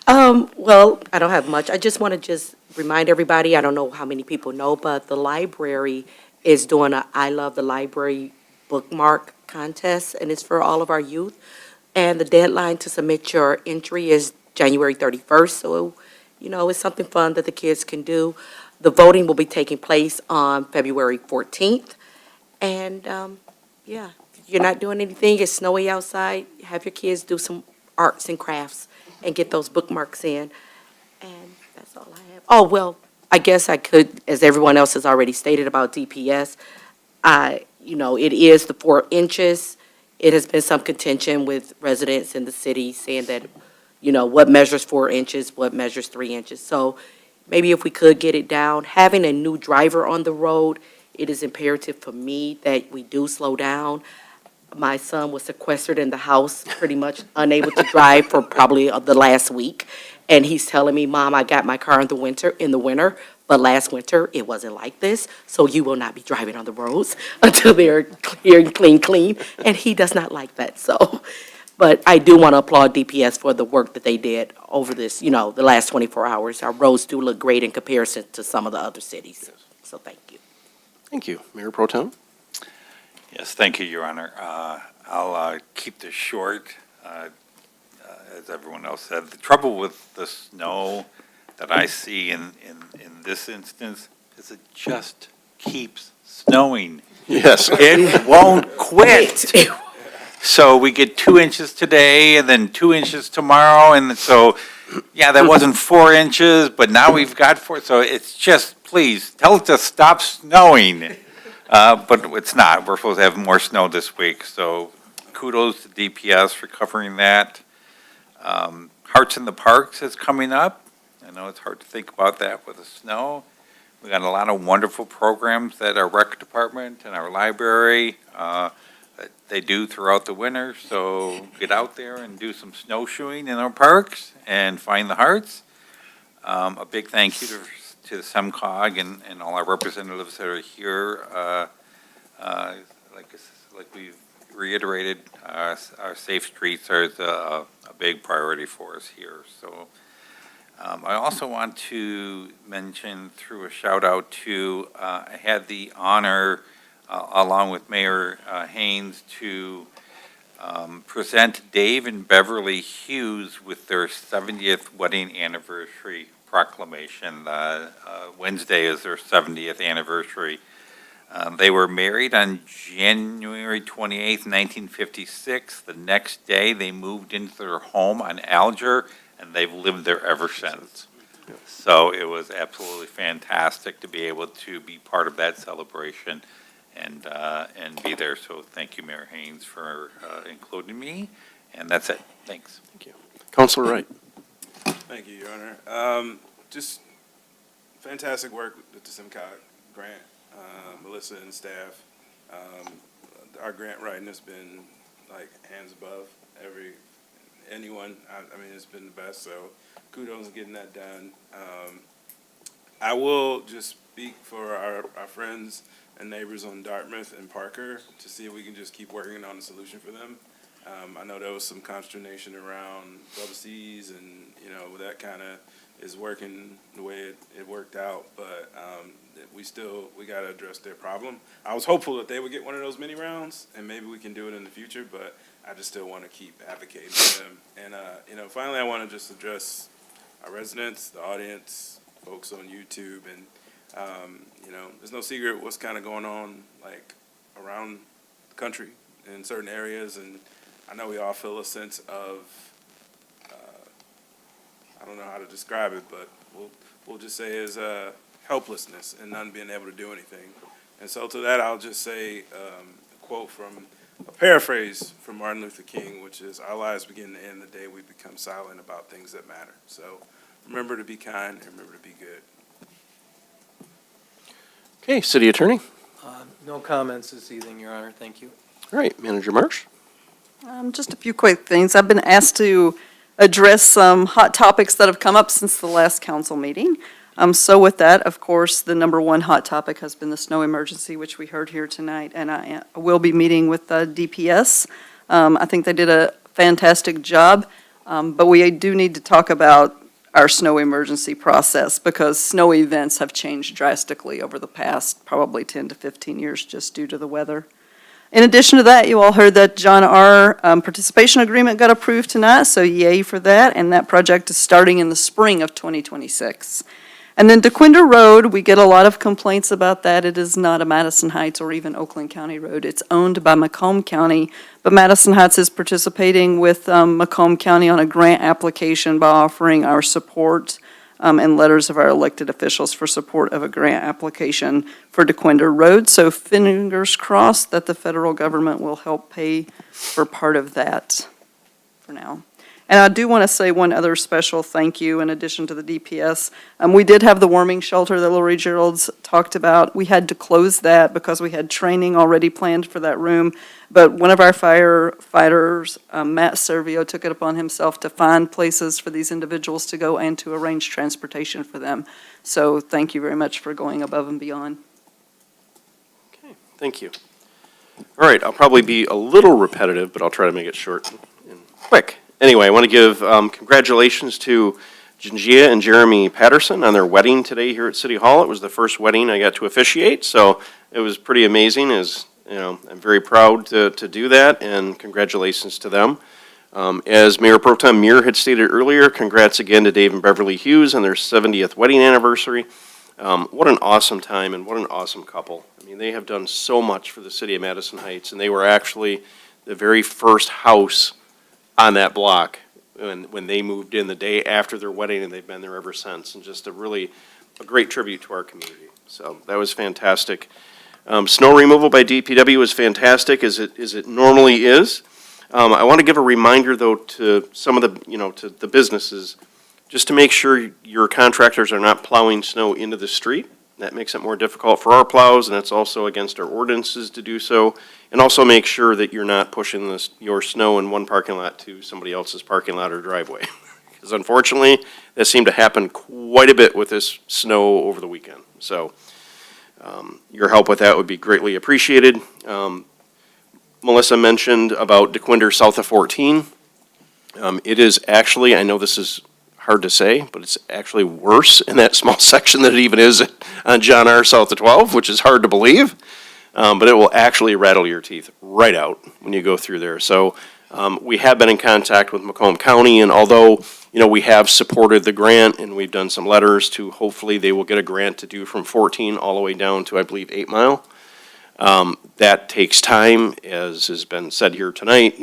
Well, I don't have much. I just want to remind everybody, I don't know how many people know, but the library is doing a I Love the Library bookmark contest, and it's for all of our youth. And the deadline to submit your entry is January 31st, so, you know, it's something fun that the kids can do. The voting will be taking place on February 14th. And, yeah, if you're not doing anything, it's snowy outside, have your kids do some arts and crafts and get those bookmarks in. And that's all I have. Oh, well, I guess I could, as everyone else has already stated about DPS, you know, it is the 4 inches. It has been some contention with residents in the city saying that, you know, what measures 4 inches, what measures 3 inches. So maybe if we could get it down. Having a new driver on the road, it is imperative for me that we do slow down. My son was sequestered in the house, pretty much unable to drive for probably the last week. And he's telling me, Mom, I got my car in the winter, but last winter it wasn't like this. So you will not be driving on the roads until they're clear and clean. And he does not like that, so. But I do want to applaud DPS for the work that they did over this, you know, the last 24 hours. Our roads do look great in comparison to some of the other cities. So thank you. Thank you. Mayor Pro Tem? Yes, thank you, Your Honor. I'll keep this short. As everyone else said, the trouble with the snow that I see in this instance is it just keeps snowing. Yes. It won't quit. So we get 2 inches today and then 2 inches tomorrow. And so, yeah, that wasn't 4 inches, but now we've got 4. So it's just, please, tell it to stop snowing. But it's not. We're supposed to have more snow this week. So kudos to DPS for covering that. Hearts in the Parks is coming up. I know it's hard to think about that with the snow. We got a lot of wonderful programs that our rec department and our library, that they do throughout the winter. So get out there and do some snowshoeing in our parks and find the hearts. A big thank you to the SEMCOG and all our representatives that are here. Like we've reiterated, our safe streets are a big priority for us here. So I also want to mention through a shout out to, I had the honor, along with Mayor Haynes, to present Dave and Beverly Hughes with their 70th wedding anniversary proclamation. Wednesday is their 70th anniversary. They were married on January 28th, 1956. The next day, they moved into their home on Alger, and they've lived there ever since. So it was absolutely fantastic to be able to be part of that celebration and be there. So thank you, Mayor Haynes, for including me. And that's it. Thanks. Thank you. Counselor Wright. Thank you, Your Honor. Just fantastic work with the SEMCOG grant, Melissa and staff. Our grant writing has been like hands above anyone. I mean, it's been the best, so kudos on getting that done. I will just speak for our friends and neighbors on Dartmouth and Parker to see if we can just keep working on a solution for them. I know there was some consternation around double Cs and, that kind of is working the way it worked out, but we got to address their problem. I was hopeful that they would get one of those mini rounds, and maybe we can do it in the future, but I just still want to keep advocating for them. And, finally, I want to just address our residents, the audience, folks on YouTube, and, there's no secret what's kind of going on, like, around the country in certain areas, and I know we all feel a sense of, I don't know how to describe it, but we'll just say is helplessness and not being able to do anything. And so to that, I'll just say a quote from, a paraphrase from Martin Luther King, which is, our lives begin to end the day we become silent about things that matter. So remember to be kind and remember to be good. Okay, City Attorney. No comments this evening, Your Honor. Thank you. All right, Manager Marsh. Just a few quick things. I've been asked to address some hot topics that have come up since the last council meeting. So with that, of course, the number one hot topic has been the snow emergency, which we heard here tonight, and I will be meeting with DPS. I think they did a fantastic job, but we do need to talk about our snow emergency process because snow events have changed drastically over the past probably 10 to 15 years just due to the weather. In addition to that, you all heard that John R. Participation Agreement got approved tonight, so yay for that, and that project is starting in the spring of 2026. And then DeQuinder Road, we get a lot of complaints about that. It is not a Madison Heights or even Oakland County road. It's owned by Macomb County, but Madison Heights is participating with Macomb County on a grant application by offering our support and letters of our elected officials for support of a grant application for DeQuinder Road. So fingers crossed that the federal government will help pay for part of that for now. And I do want to say one other special thank you in addition to the DPS. We did have the warming shelter that Lori Gerald's talked about. We had to close that because we had training already planned for that room. But one of our firefighters, Matt Servio, took it upon himself to find places for these individuals to go and to arrange transportation for them. So thank you very much for going above and beyond. Okay, thank you. All right, I'll probably be a little repetitive, but I'll try to make it short and quick. Anyway, I want to give congratulations to Jangia and Jeremy Patterson on their wedding today here at City Hall. It was the first wedding I got to officiate, so it was pretty amazing. I'm very proud to do that, and congratulations to them. As Mayor Pro Tem Muir had stated earlier, congrats again to Dave and Beverly Hughes on their 70th wedding anniversary. What an awesome time and what an awesome couple. I mean, they have done so much for the city of Madison Heights, and they were actually the very first house on that block when they moved in the day after their wedding, and they've been there ever since, and just a great tribute to our community. So that was fantastic. Snow removal by DPW was fantastic, as it normally is. I want to give a reminder, though, to some of the, to the businesses, just to make sure your contractors are not plowing snow into the street. That makes it more difficult for our plows, and it's also against our ordinances to do so. And also make sure that you're not pushing your snow in one parking lot to somebody else's parking lot or driveway. Because unfortunately, that seemed to happen quite a bit with this snow over the weekend. So your help with that would be greatly appreciated. Melissa mentioned about DeQuinder south of 14. It is actually, I know this is hard to say, but it's actually worse in that small section than it even is on John R. south of 12, which is hard to believe. But it will actually rattle your teeth right out when you go through there. So we have been in contact with Macomb County, and although, we have supported the grant and we've done some letters to hopefully they will get a grant to do from 14 all the way down to, I believe, 8 Mile. That takes time, as has been said here tonight,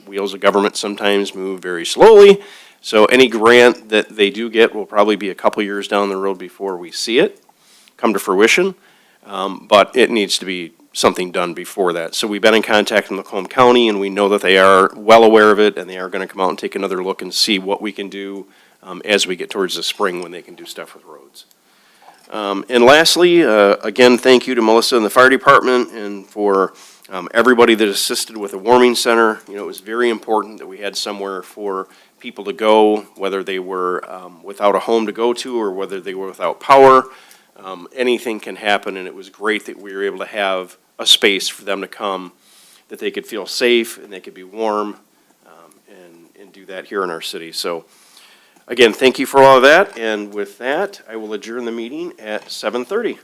wheels of government sometimes move very slowly. So any grant that they do get will probably be a couple years down the road before we see it come to fruition. But it needs to be something done before that. So we've been in contact with Macomb County, and we know that they are well aware of it, and they are going to come out and take another look and see what we can do as we get towards the spring when they can do stuff with roads. And lastly, again, thank you to Melissa and the fire department and for everybody that assisted with the warming center. It was very important that we had somewhere for people to go, whether they were without a home to go to or whether they were without power. Anything can happen, and it was great that we were able to have a space for them to come, that they could feel safe and they could be warm and do that here in our city. So again, thank you for all of that, and with that, I will adjourn the meeting at 7:30.